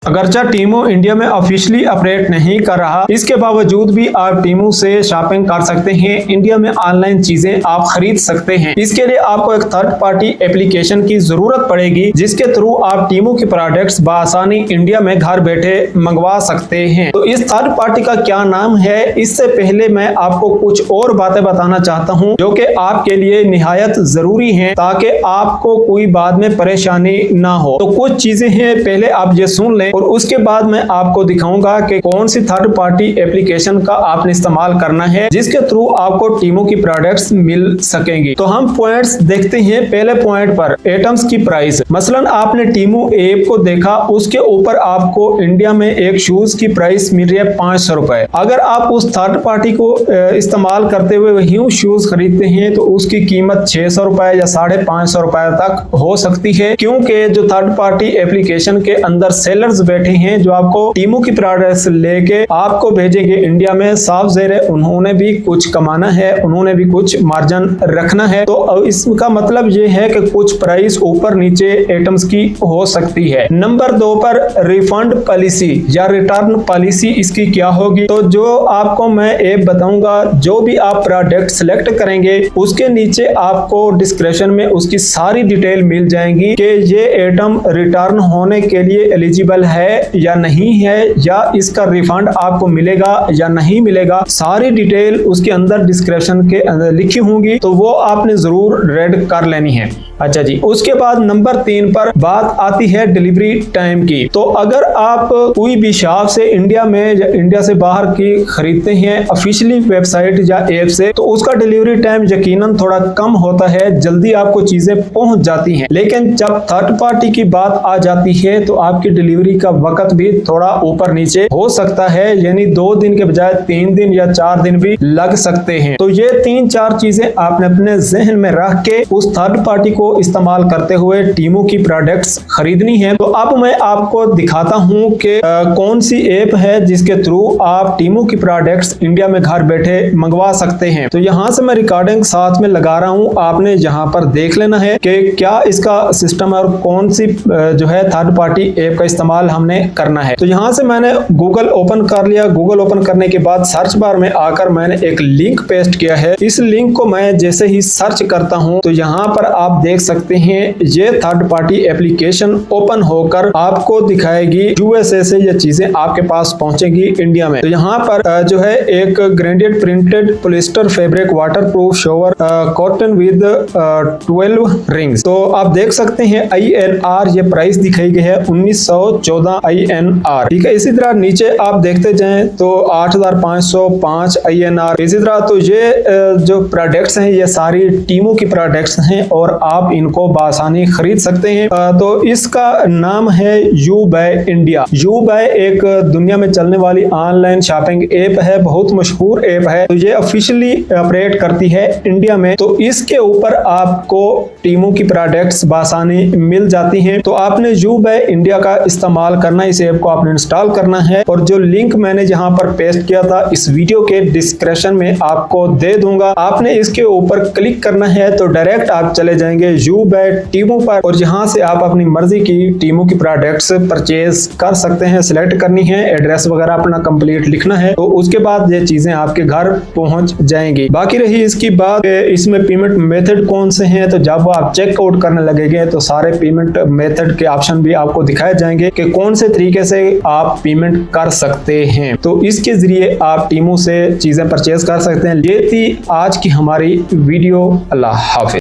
अगरचा टीमू India में officially operate नहीं कर रहा, इसके बावजूद भी आप टीमू से शॉपिंग कर सकते हैं। इंडिया में ऑनलाइन चीजें आप खरीद सकते हैं। इसके लिए आपको एक थर्ड पार्टी एप्लीकेशन की जरूरत पड़ेगी, जिसके थ्रू आप टीमू के प्रोडक्ट्स बआसानी इंडिया में घर बैठे मंगवा सकते हैं। तो इस थर्ड पार्टी का क्या नाम है, इससे पहले मैं आपको कुछ और बातें बताना चाहता हूं जो कि आपके लिए निहायत जरूरी हैं, ताकि आपको कोई बाद में परेशानी ना हो। तो कुछ चीजें हैं, पहले आप ये सुन लें और उसके बाद मैं आपको दिखाऊंगा कि कौन सी थर्ड पार्टी एप्लीकेशन का आपने इस्तेमाल करना है, जिसके थ्रू आपको टीमू की प्रोडक्ट्स मिल सकेंगी। तो हम पॉइंट्स देखते हैं। पहले पॉइंट पर एटम्स की प्राइस। मसलन आपने टीमू ऐप को देखा, उसके ऊपर आपको इंडिया में एक शूज की प्राइस मिल रही है 500 रुपए। अगर आप उस थर्ड पार्टी को इस्तेमाल करते हुए वही शूज खरीदते हैं तो उसकी कीमत 600 रुपए या 550 रुपए तक हो सकती है, क्योंकि जो थर्ड पार्टी एप्लीकेशन के अंदर सेलर्स बैठे हैं जो आपको टीमू की प्रोडक्ट्स लेके आपको भेजेंगे इंडिया में, साफ ज़ाहिर है उन्होंने भी कुछ कमाना है, उन्होंने भी कुछ मार्जिन रखना है। तो इसका मतलब ये है कि कुछ प्राइस ऊपर नीचे एटम्स की हो सकती है। नंबर 2 पर रिफंड पॉलिसी या रिटर्न पॉलिसी इसकी क्या होगी। तो जो आपको मैं ऐप बताऊंगा, जो भी आप प्रोडक्ट सिलेक्ट करेंगे उसके नीचे आपको डिस्क्रिप्शन में उसकी सारी डिटेल मिल जाएंगी कि ये आइटम रिटर्न होने के लिए एलिजिबल है या नहीं है, या इसका रिफंड आपको मिलेगा या नहीं मिलेगा। सारी डिटेल उसके अंदर डिस्क्रिप्शन के अंदर लिखी होंगी, तो वो आपने जरूर रेड कर लेनी है। अच्छा जी, उसके बाद नंबर 3 पर बात आती है डिलीवरी टाइम की। तो अगर आप कोई भी शॉप से इंडिया में या इंडिया से बाहर की खरीदते हैं ऑफिशियली वेबसाइट या ऐप से, तो उसका डिलीवरी टाइम यकीनन थोड़ा कम होता है, जल्दी आपको चीजें पहुंच जाती हैं। लेकिन जब थर्ड पार्टी की बात आ जाती है तो आपकी डिलीवरी का वक्त भी थोड़ा ऊपर नीचे हो सकता है, यानी 2 दिन के बजाय 3 दिन या 4 दिन भी लग सकते हैं। तो ये 3-4 चीजें आपने अपने जहन में रख के उस थर्ड पार्टी को इस्तेमाल करते हुए टीमू की प्रोडक्ट्स खरीदनी है। तो अब मैं आपको दिखाता हूं कि कौन सी ऐप है जिसके थ्रू आप टीमू की प्रोडक्ट्स इंडिया में घर बैठे मंगवा सकते हैं। तो यहां से मैं रिकॉर्डिंग साथ में लगा रहा हूं, आपने यहां पर देख लेना है कि क्या इसका सिस्टम है और कौन सी जो है थर्ड पार्टी ऐप का इस्तेमाल हमने करना है। तो यहां से मैंने गूगल ओपन कर लिया। गूगल ओपन करने के बाद सर्च बार में आकर मैंने एक लिंक पेस्ट किया है। इस लिंक को मैं जैसे ही सर्च करता हूं तो यहां पर आप देख सकते हैं ये थर्ड पार्टी एप्लीकेशन ओपन होकर आपको दिखाएगी। यूएसए से ये चीजें आपके पास पहुंचेगी इंडिया में। तो यहाँ पर जो है एक graded printed polyester fabric waterproof shower cotton with 12 rings. तो आप देख सकते हैं INR ये प्राइस दिखाई गई है 1914 INR। ठीक है, इसी तरह नीचे आप देखते जाएं तो 8505 INR। इसी तरह तो ये जो प्रोडक्ट्स हैं ये सारी टीमू की प्रोडक्ट्स हैं और आप इनको बआसानी खरीद सकते हैं। तो इसका नाम है U by India. U by एक दुनिया में चलने वाली ऑनलाइन शॉपिंग ऐप है, बहुत मशहूर ऐप है। तो ये ऑफिशियली ऑपरेट करती है इंडिया में। तो इसके ऊपर आपको टीमू की प्रोडक्ट्स बआसानी मिल जाती हैं। तो आपने यू बाय इंडिया का इस्तेमाल करना, इस ऐप को आपने इंस्टॉल करना है और जो लिंक मैंने यहाँ पर पेस्ट किया था इस वीडियो के डिस्क्रिप्शन में आपको दे दूंगा। आपने इसके ऊपर क्लिक करना है तो डायरेक्ट आप चले जाएंगे यू बाय टीमू पर और यहाँ से आप अपनी मर्जी की टीमू की प्रोडक्ट्स परचेज कर सकते हैं। सिलेक्ट करनी है, एड्रेस वगैरह अपना कंप्लीट लिखना है, तो उसके बाद ये चीजें आपके घर पहुंच जाएंगी। बाकी रही इसकी बात इसमें पेमेंट मेथड कौन से हैं, तो जब आप चेकआउट करने लगेंगे तो सारे पेमेंट मेथड के ऑप्शन भी आपको दिखाए जाएंगे कि कौन से तरीके से आप पेमेंट कर सकते हैं। तो इसके जरिए आप टीमू से चीजें परचेज कर सकते हैं। ये थी आज की हमारी वीडियो। अल्लाह हाफिज।